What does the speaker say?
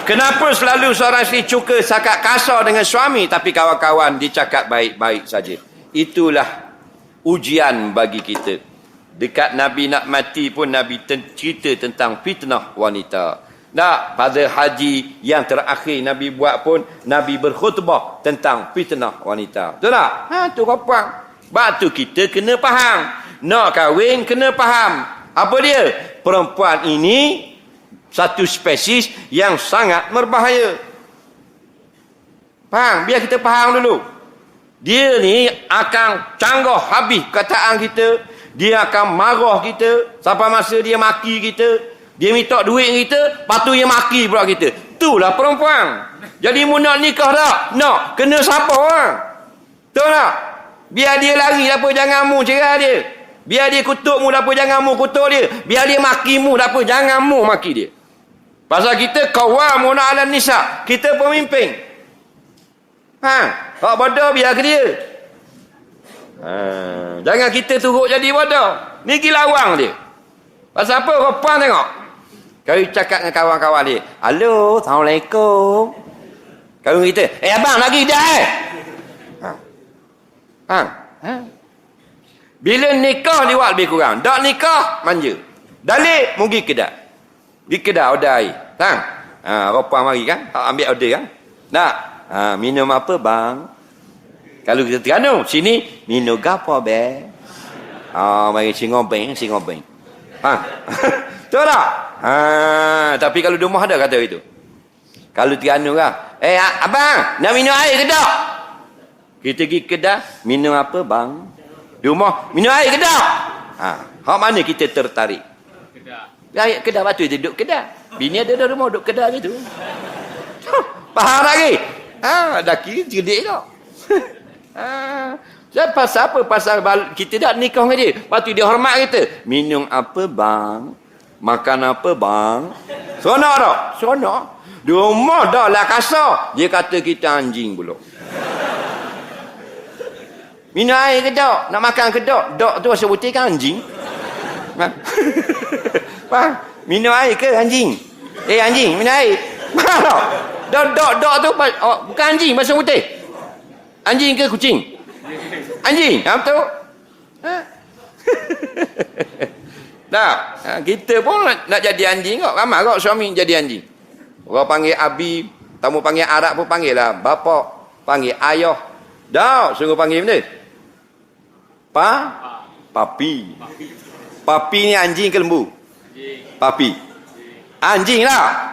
Kenapa selalu seorang isteri cuka cakap kasar dengan suami tapi kawan-kawan dicakap baik-baik saja? Itulah ujian bagi kita. Dekat Nabi nak mati pun Nabi cerita tentang fitnah wanita. Nah, pada haji yang terakhir Nabi buat pun Nabi berkhutbah tentang fitnah wanita. Betul tak? Tu apa? Sebab tu kita kena faham. Nak kahwin kena faham. Apa dia? Perempuan ini satu spesies yang sangat berbahaya. Faham? Biar kita faham dulu. Dia ni akan canggah habis kataan kita. Dia akan marah kita. Sampai masa dia maki kita. Dia minta duit kita. Lepas tu dia maki pula kita. Itulah perempuan. Jadi mu nak nikah tak? Nak. Kena siapa orang? Betul tak? Biar dia lari apa jangan mu cerah dia. Biar dia kutuk mu apa jangan mu kutuk dia. Biar dia maki mu apa jangan mu maki dia. Pasal kita qawwamuna 'alan nisa. Kita pemimpin. Hak bodoh biar ke dia. Jangan kita turut jadi bodoh. Ni kilawang dia. Pasal apa? Perempuan tengok. Kau cakap dengan kawan-kawan dia. Halo, Assalamualaikum. Kau kita, abang lagi dah Bila nikah dia buat lebih kurang. Tak nikah, manja. Dalik, pergi kedai. Pergi kedai, order air. Perempuan mari kan? Ambil order kan? Nak? Minum apa bang? Kalau kita Terengganu, sini, minum apa be? Mari singobeng. Betul tak? Tapi kalau di rumah ada kata itu. Kalau Terengganu lah. Abang, nak minum air ke tak? Kita pergi kedai, minum apa bang? Di rumah, minum air ke tak? Hak mana kita tertarik? Kedai. Kedai batu dia duduk kedai. Bini ada dalam rumah duduk kedai gitu. Faham lagi? Daki cerdik tak? Pasal apa? Pasal kita dah nikah dengan dia. Lepas tu dia hormat kita. Minum apa bang? Makan apa bang? Sonok tak? Sonok. Di rumah dah lah kasar. Dia kata kita anjing pula. Minum air ke tak? Nak makan ke tak? Dok tu rasa putih kan anjing? Faham? Minum air ke anjing? Anjing, minum air. Faham tak? Dok tu bukan anjing, bahasa putih. Anjing ke kucing? Anjing. Betul? Kita pun nak jadi anjing kok. Ramai kok suami jadi anjing. Orang panggil abi, tamu panggil Arab pun panggil lah. Bapak, panggil ayah. Dah, sungguh panggil benda. Papi. Papi ni anjing ke lembu? Papi. Anjing lah.